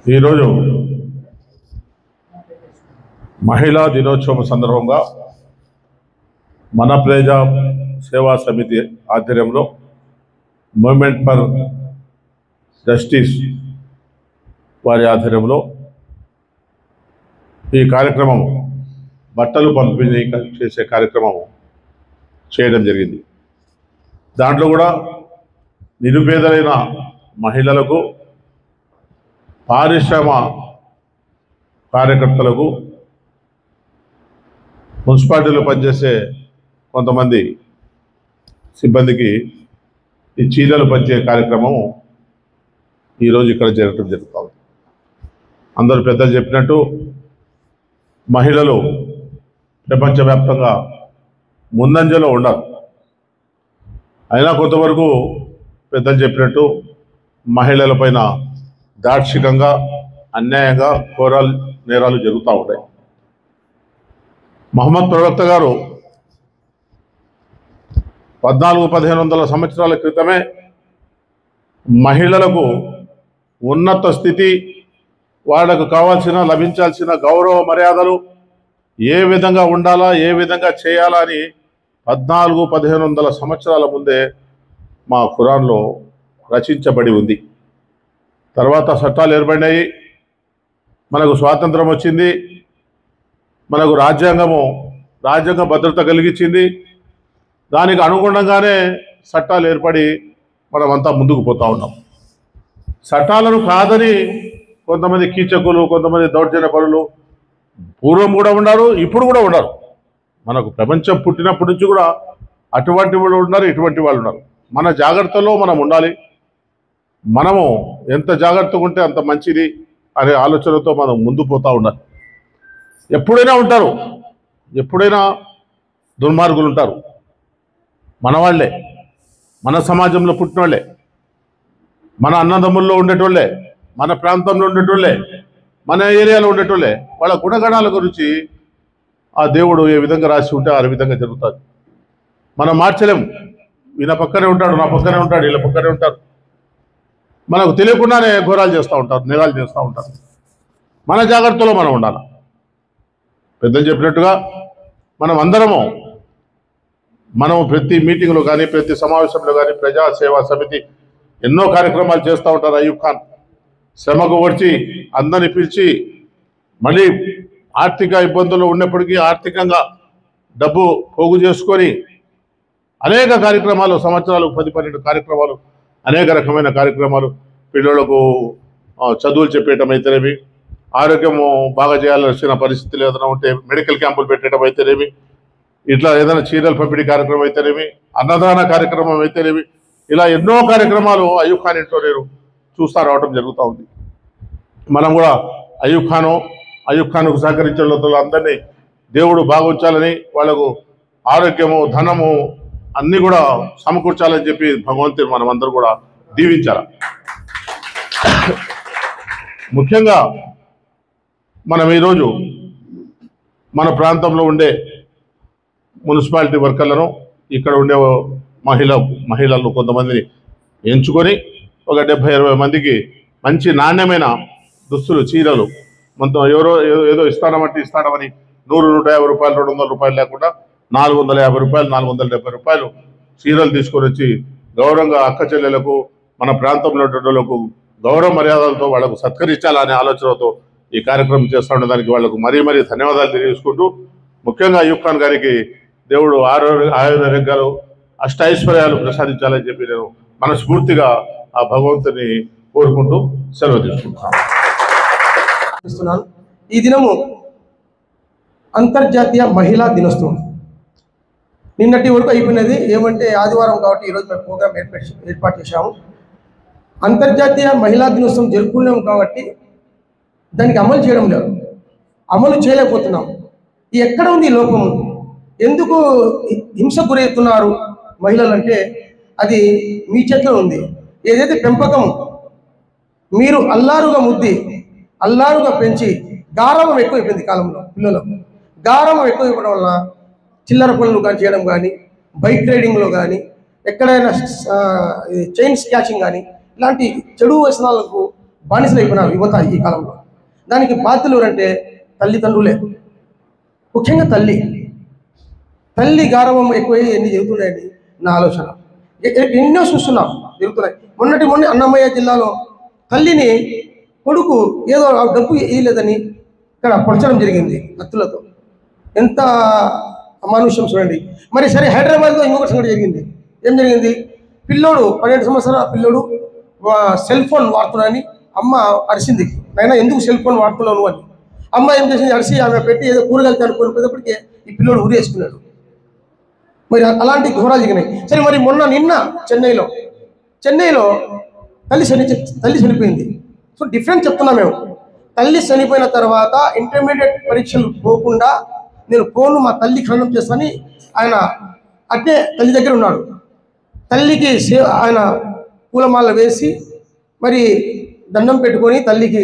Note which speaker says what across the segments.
Speaker 1: ఈరోజు మహిళా దినోత్సవం సందర్భంగా మన ప్రజా సేవా సమితి ఆధ్వర్యంలో మూవ్మెంట్ ఫర్ జస్టిస్ వారి ఆధ్వర్యంలో ఈ కార్యక్రమం బట్టలు పంపిణీ చేసే కార్యక్రమం చేయడం జరిగింది. దాంట్లో కూడా నిరుపేదలైన మహిళలకు, పారిశ్రమ కార్యకర్తలకు, మున్సిపాలిటీలో పనిచేసే కొంతమంది సిబ్బందికి ఈ చీరలు పంచే కార్యక్రమం ఈరోజు ఇక్కడ జరగడం జరుగుతుంది. అందరూ పెద్దలు చెప్పినట్టు మహిళలు ప్రపంచవ్యాప్తంగా ముందంజలో ఉండరు. అయినా కొంతవరకు పెద్దలు చెప్పినట్టు మహిళల పైన దార్శికంగా, అన్యాయంగా నేరాలు జరుగుతూ ఉంటాయి. మహమ్మద్ ప్రవక్త గారు 1400-1500 సంవత్సరాల క్రితమే మహిళలకు ఉన్నత స్థితి, వాళ్ళకు లభించాల్సిన గౌరవ మర్యాదలు ఏ విధంగా ఉండాలా, ఏ విధంగా చేయాలా అని 1400-1500 సంవత్సరాల ముందే మా ఖురాన్లో రచించబడి ఉంది. తర్వాత చట్టాలు ఏర్పడినాయి, మనకు స్వాతంత్రం వచ్చింది, మనకు రాజ్యాంగ భద్రత కలిగించింది. దానికి అనుగుణంగానే చట్టాలు ఏర్పడి మనమంతా ముందుకు పోతా ఉన్నాం. చట్టాలను కాదని కొంతమంది కీచకులు, కొంతమంది దౌర్జన్యపరులు పూర్వం కూడా ఉన్నారు, ఇప్పుడు కూడా ఉన్నారు. మనకు ప్రపంచం పుట్టినప్పటి నుంచి కూడా అటువంటి వాళ్ళు ఉన్నారు, ఇటువంటి వాళ్ళు ఉన్నారు. మన జాగ్రత్తలో మనం ఉండాలి. మనము ఎంత జాగ్రత్తగా ఉంటే అంత మంచిది అనే ఆలోచనతో మనం ముందు పోతూ ఉండాలి. ఎప్పుడైనా ఉంటారు, ఎప్పుడైనా దుర్మార్గులు ఉంటారు. మన వాళ్ళే, మన సమాజంలో పుట్టినోళ్ళే, మన అన్నదమ్ముల్లో ఉండేటోళ్ళే, మన ప్రాంతంలో ఉండేటోళ్ళే, మన ఏరియాలో ఉండేటోళ్ళే. వాళ్ళ గుణగణాల గురించి ఆ దేవుడు ఏ విధంగా రాసి ఉంటే ఆ విధంగా జరుగుతుంది. మనం మార్చలేము. ఈయన పక్కనే ఉంటాడు, నా పక్కనే ఉంటాడు, వీళ్ళ పక్కనే ఉంటారు. మనకు తెలియకుండానే ఘోరాలు చేస్తూ ఉంటారు, నేరాలు చేస్తూ ఉంటారు. మన జాగ్రత్తలో మనం ఉండాలి. పెద్దలు చెప్పినట్టుగా మనం ప్రతి మీటింగ్లో కానీ, ప్రతి సమావేశంలో కానీ ప్రజా సేవా సమితి ఎన్నో కార్యక్రమాలు చేస్తూ ఉంటారు. అయ్యూబ్ ఖాన్ శ్రమకు వచ్చి అందరిని పిలిచి, మళ్ళీ ఆర్థిక ఇబ్బందులు ఉన్నప్పటికీ ఆర్థికంగా డబ్బు పోగు చేసుకొని అనేక కార్యక్రమాలు, సంవత్సరాలు 10-12 కార్యక్రమాలు, అనేక రకమైన కార్యక్రమాలు, పిల్లలకు చదువులు చెప్పేయటం అయితేనేమి, ఆరోగ్యము బాగా చేయాల్సిన పరిస్థితులు ఏదైనా ఉంటే మెడికల్ క్యాంపులు పెట్టడం అయితేనేమి, ఇట్లా ఏదైనా చీరల పంపిణీ కార్యక్రమం అయితేనేమి, అన్నదాన కార్యక్రమం అయితేనేమి, ఇలా ఎన్నో కార్యక్రమాలు అయ్యూబ్ ఖాన్ ఇంట్లో నేను చూస్తూ రావడం జరుగుతూ ఉంది. మనం కూడా అయ్యూబ్ ఖాన్కు సహకరించే అందరినీ దేవుడు బాగుంచాలని, వాళ్ళకు ఆరోగ్యము, ధనము అన్నీ కూడా సమకూర్చాలని చెప్పి భగవంతుడు మనమందరూ కూడా దీవించాలి. ముఖ్యంగా మనం ఈరోజు మన ప్రాంతంలో ఉండే మున్సిపాలిటీ వర్కర్లను, ఇక్కడ ఉండే మహిళలు కొంతమందిని ఎంచుకొని ఒక 70-20 మందికి మంచి నాణ్యమైన దుస్తులు, చీరలు, మొత్తం ఏదో ఇస్తామని 100-150 రూపాయలు, 200 రూపాయలు లేకుండా 450 రూపాయలు, 470 రూపాయలు చీరలు తీసుకొని వచ్చి గౌరవంగా అక్క చెల్లెలకు, మన ప్రాంతంలో ఉన్నటువంటి గౌరవ మర్యాదలతో వాళ్ళకు సత్కరించాలనే ఆలోచనతో ఈ కార్యక్రమం చేస్తూ ఉండడానికి వాళ్ళకు మరీ ధన్యవాదాలు తెలియజేసుకుంటూ, ముఖ్యంగా అయ్యూబ్ ఖాన్ గారికి దేవుడు ఆయుర్వేదాలు, అష్టైశ్వర్యాలు ప్రసాదించాలని చెప్పి నేను మనస్ఫూర్తిగా ఆ భగవంతుని కోరుకుంటూ సెలవు తీసుకుంటున్నాను.
Speaker 2: ఈ దినము అంతర్జాతీయ మహిళా దినోత్సవం నిన్నటి వరకు అయిపోయినది. ఏమంటే ఆదివారం కాబట్టి ఈరోజు మేము ప్రోగ్రాం ఏర్పాటు చేశాము. అంతర్జాతీయ మహిళా దినోత్సవం జరుపుకున్నాము కాబట్టి దానికి అమలు చేయలేకపోతున్నాం. ఎక్కడ ఉంది ఈ లోపము? ఎందుకు హింసకు గురవుతున్నారు మహిళలు అంటే అది మీ చేతిలో ఉంది. ఏదైతే పెంపకం మీరు అల్లారుగా పెంచి గారాబం ఎక్కువైపోయింది. కాలంలో పిల్లలకు గారాబం ఎక్కువైపోవడం వల్ల చిల్లర పనులు కానీ చేయడం కానీ, బైక్ రైడింగ్లో కానీ, ఎక్కడైనా చైన్ స్కాచింగ్ కానీ ఇలాంటి చెడు వ్యసనాలకు బానిసలు అయిపోయినారు యువత ఈ కాలంలో. దానికి బాధ్యులు ఎవరంటే తల్లిదండ్రులే, ముఖ్యంగా తల్లి గారవం ఎక్కువై ఎన్ని జరుగుతున్నాయండి నా ఆలోచన. ఎన్నో చూస్తున్నాం జరుగుతున్నాయి. మొన్న అన్నమయ్య జిల్లాలో తల్లిని కొడుకు ఏదో డబ్బు ఇవ్వలేదని ఇక్కడ పొడచడం జరిగింది కత్తులతో. ఎంత అమానుష్యం చూడండి. మరి సరే, హైదరాబాద్లో ఇంకొక సంగతి జరిగింది. ఏం జరిగింది? పిల్లోడు 12 సంవత్సరాల పిల్లోడు సెల్ ఫోన్ వాడుతున్నాడని అమ్మ అరిసింది. నాయనా ఎందుకు సెల్ ఫోన్ వాడుతున్నావు అని. అమ్మ ఏం చేసింది? అరిసి ఆమె పెట్టి ఏదో కూరగాయలు కనుక్కోకపోయేటప్పటికే ఈ పిల్లోడు ఉరేసుకున్నాడు. మరి అలాంటి ఘోరాలు జరిగినాయి. సరే, మరి నిన్న చెన్నైలో తల్లి చనిపోయింది. సో డిఫరెంట్ చెప్తున్నాం మేము. తల్లి చనిపోయిన తర్వాత ఇంటర్మీడియట్ పరీక్షలు పోకుండా నేను ఫోన్ మా తల్లి ఖననం చేస్తానని ఆయన అట్టే తల్లి దగ్గర ఉన్నాడు. తల్లికి ఆయన పూలమాల వేసి మరి దండం పెట్టుకొని తల్లికి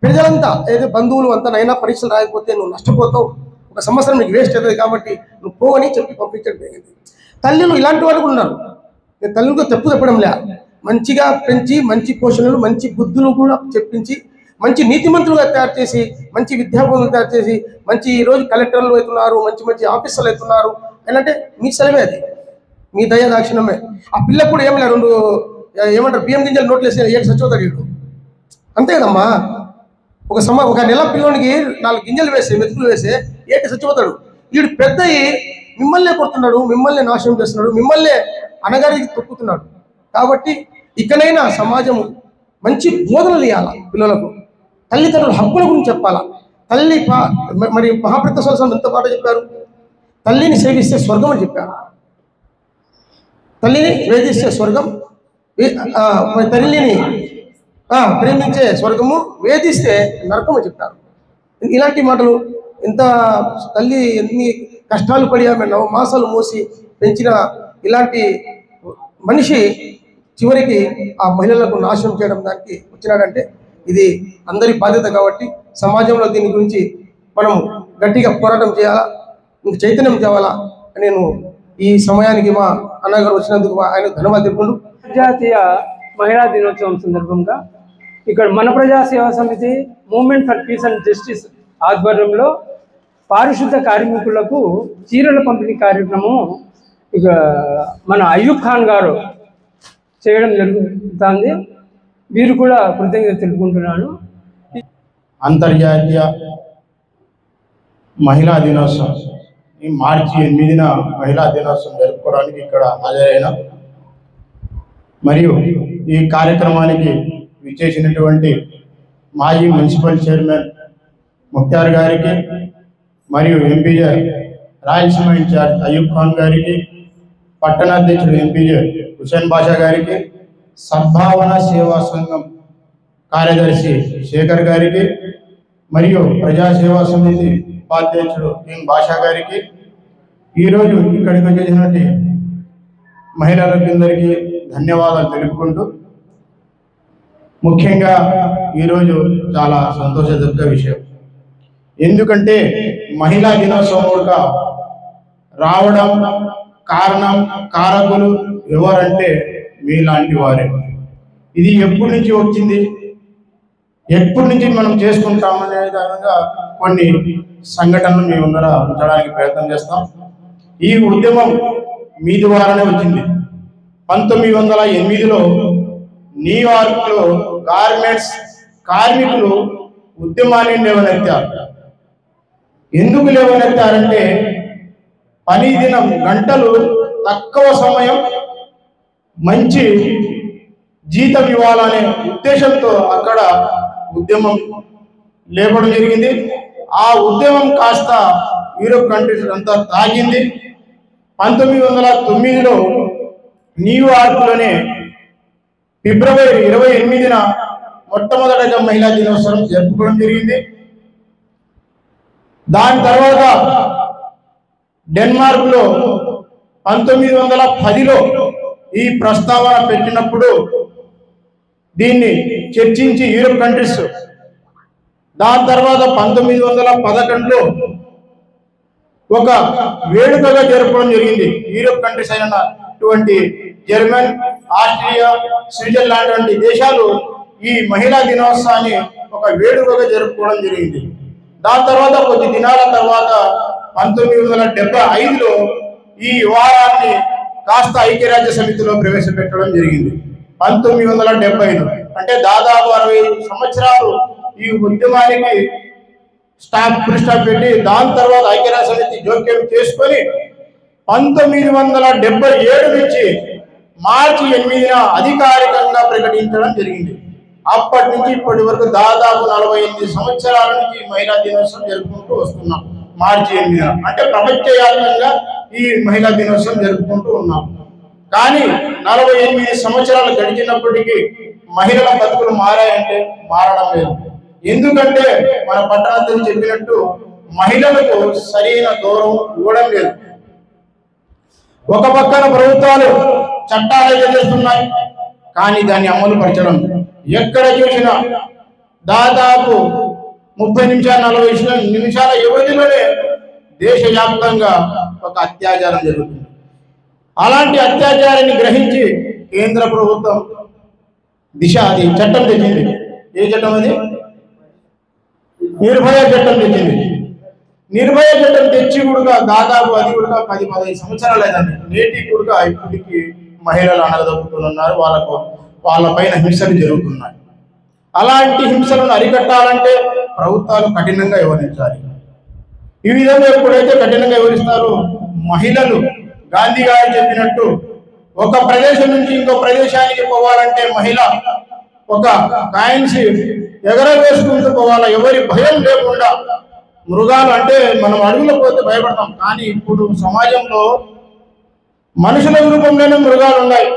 Speaker 2: ప్రజలంతా ఏదైతే బంధువులు అంతా నైనా పరీక్షలు రాకపోతే నువ్వు నష్టపోతావు, ఒక సంవత్సరం నీకు వేస్ట్ అవుతుంది కాబట్టి నువ్వు పోవని చెప్పి పంపించడం జరిగింది. తల్లిలు ఇలాంటి వాళ్ళు కూడా ఉన్నారు. నేను తల్లితో చెప్పడం లే, మంచిగా పెంచి మంచి పోషణలు మంచి బుద్ధులు కూడా చెప్పించి మంచి నీతిమంతులుగా తయారు చేసి మంచి విద్యావంతులు తయారు చేసి మంచి ఈరోజు కలెక్టర్లు అవుతున్నారు, మంచి ఆఫీసర్లు అవుతున్నారు. ఏంటంటే మీ సెలవే, అది మీ దయ దాక్షిణమే. ఆ పిల్లకు కూడా ఏం లేదు, 2 ఏమంటారు బియ్యం గింజలు నోట్లు వేసి ఏడు సచ్చిపోతాడు వీడు, అంతే కదమ్మా. ఒక నెల పిల్లోనికి 4 గింజలు వేసి మెతుకులు వేసి ఏటి చచ్చిపోతాడు. వీడు పెద్ద మిమ్మల్నే కొడుతున్నాడు, మిమ్మల్ని నాశనం చేస్తున్నాడు, మిమ్మల్నే అనగారికి తొక్కుతున్నాడు. కాబట్టి ఇకనైనా సమాజము మంచి బోధనలు ఇవ్వాలా పిల్లలకు. తల్లిదండ్రుల హక్కుల గురించి చెప్పాలా. మరి మహాప్రత స్వామి ఎంత పాట చెప్పారు? తల్లిని సేవిస్తే స్వర్గం అని చెప్పారు. తల్లిని వేధిస్తే స్వర్గం, తల్లిని ప్రేమించే స్వర్గము, వేధిస్తే నరకం అని చెప్పారు. ఇలాంటి మాటలు ఎంత తల్లి ఎన్ని కష్టాలు పడి ఆమె 9 మాసాలు మోసి పెంచిన ఇలాంటి మనిషి చివరికి ఆ మహిళలకు నాశనం చేయడం దానికి వచ్చినాడంటే ఇది అందరి బాధ్యత. కాబట్టి సమాజంలో దీని గురించి మనం గట్టిగా పోరాటం చేయాలా, ఇంక చైతన్యం తేవాలా. నేను ఈ సమయానికి మా అన్నగారు వచ్చినందుకు ఆయన ధన్యవాదాలు చెప్పుకుంటూ,
Speaker 3: అంతర్జాతీయ మహిళా దినోత్సవం సందర్భంగా ఇక్కడ మన ప్రజా సేవా సమితి movement for piece and justice ఆధ్వర్యంలో పారిశుద్ధ కార్మికులకు చీరల పంపిణీ కార్యక్రమం ఇక మన అయ్యూబ్ ఖాన్ గారు చేయడం జరుగుతుంది. వీరు కూడా కృతజ్ఞత తెలుపుకుంటున్నాను.
Speaker 4: అంతర్జాతీయ మహిళా దినోత్సవం ఈ మార్చి 8న మహిళా దినోత్సవం జరుపుకోవడానికి ఇక్కడ హాజరైన మరియు ఈ కార్యక్రమానికి విచ్చేసినటువంటి మాజీ మున్సిపల్ చైర్మన్ ముఖ్తార్ గారికి మరియు ఎంపీజే రాయలసీమ ఇన్ఛార్జ్ అయ్యూబ్ ఖాన్ గారికి, పట్టణాధ్యక్షుడు ఎంపీజే హుసేన్ బాషా గారికి, సద్భావన సేవా సంఘం కార్యదర్శి శేఖర్ గారికి మరియు ప్రజాసేవా సమితి ఉపాధ్యక్షుడు కింగ్ బాషా గారికి, ఈరోజు ఇక్కడికి వచ్చేసినటువంటి మహిళలందరికీ ధన్యవాదాలు తెలుపుకుంటూ, ముఖ్యంగా ఈరోజు చాలా సంతోషదగ్గ విషయం. ఎందుకంటే మహిళా దినోత్సవంగా రావడం కారకులు ఎవరంటే మీలాంటి వారే. ఇది ఎప్పటి నుంచి వచ్చింది, ఎప్పటి నుంచి మనం చేసుకుంటామనే విధంగా కొన్ని సంఘటనలు మీ ముందర ఉంచడానికి ప్రయత్నం చేస్తాం. ఈ ఉద్యమం మీ ద్వారానే వచ్చింది. 1908లో న్యూయార్క్లో గార్మెంట్స్ కార్మికులు ఉద్యమాన్ని లేవనెత్తారు. ఎందుకు లేవనెత్తారంటే పని దినం గంటలు తక్కువ సమయం మంచి జీతం ఇవ్వాలనే ఉద్దేశంతో అక్కడ ఉద్యమం లేపడం జరిగింది. ఆ ఉద్యమం కాస్త యూరోప్ కంట్రీస్ అంతా తాగింది. 1909లో న్యూయార్క్లోనే ఫిబ్రవరి 28న మొట్టమొదటిగా మహిళా దినోత్సవం జరుపుకోవడం జరిగింది. దాని తర్వాత డెన్మార్క్లో 1910లో ఈ ప్రస్తావన పెట్టినప్పుడు దీన్ని చర్చించి యూరోప్ కంట్రీస్, దాని తర్వాత 1911లో ఒక వేడుకగా జరపడం జరిగింది. యూరోప్ కంట్రీస్ అయినటువంటి జర్మన్, ఆస్ట్రియా, స్విట్జర్లాండ్ వంటి దేశాలు ఈ మహిళా దినోత్సవాన్ని ఒక వేడుకగా జరుపుకోవడం జరిగింది. దాని తర్వాత కొద్ది దినాల తర్వాత 1975లో ఈ వారాన్ని కాస్త ఐక్యరాజ్య సమితిలో ప్రవేశపెట్టడం జరిగింది. 1975 అంటే దాదాపు 60 సంవత్సరాలు ఈ ఉద్యమానికి ఫుల్ స్టాప్ పెట్టి దాని తర్వాత ఐక్యరాజ్య సమితి జోక్యం చేసుకొని 1977 నుంచి మార్చి 8న అధికారికంగా ప్రకటించడం జరిగింది. అప్పటి నుంచి ఇప్పటి వరకు దాదాపు 48 సంవత్సరాల నుంచి మహిళా దినోత్సవం జరుపుకుంటూ వస్తున్నాం. మార్చి 8న అంటే ప్రపంచవ్యాప్తంగా ఈ మహిళా దినోత్సవం జరుపుకుంటూ ఉన్నాం. కానీ 48 సంవత్సరాలు గడిచినప్పటికీ మహిళల బతుకులు మారాయంటే మారడం లేదు. ఎందుకంటే మన పట్టణాలు చెప్పినట్టు మహిళలకు సరైన గౌరవం ఇవ్వడం లేదు. ఒక పక్కన ప్రభుత్వాలు చట్టాలు చేస్తున్నాయి, కానీ దాన్ని అమలు పరచడం ఎక్కడ చూసినా దాదాపు 30 నిమిషాలు 40 నిమిషాల వ్యవధిలోనే దేశవ్యాప్తంగా ఒక అత్యాచారం జరుగుతుంది. అలాంటి అత్యాచారాన్ని గ్రహించి కేంద్ర ప్రభుత్వం అది చట్టం తెచ్చింది. ఏ చట్టం అది? నిర్భయ చట్టం తెచ్చింది. నిర్భయ చట్టం తెచ్చి కూడా దాదాపు అది కూడా 10-15 సంవత్సరాలు అయిందండి. నేటి కూడా ఇప్పటికీ మహిళలు అనగదొక్కుతున్నారు, వాళ్ళ పైన హింసలు జరుగుతున్నాయి. అలాంటి హింసలను అరికట్టాలంటే ప్రభుత్వాలు కఠినంగా వ్యవహరించాలి. ఈ విధంగా ఎప్పుడైతే కఠినంగా వ్యవహరిస్తారో మహిళలు గాంధీ గారు చెప్పినట్టు ఒక ప్రదేశం నుంచి ఇంకో ప్రదేశానికి పోవాలంటే మహిళ ఒక కాయిన్స్ ఎగరవేసుకుంటూ పోవాలా, ఎవరి భయం లేకుండా. మృగాలు అంటే మనం అడవిలో పోతే భయపడతాం, కానీ ఇప్పుడు సమాజంలో మనుషుల రూపంలోనే మృగాలు ఉన్నాయి.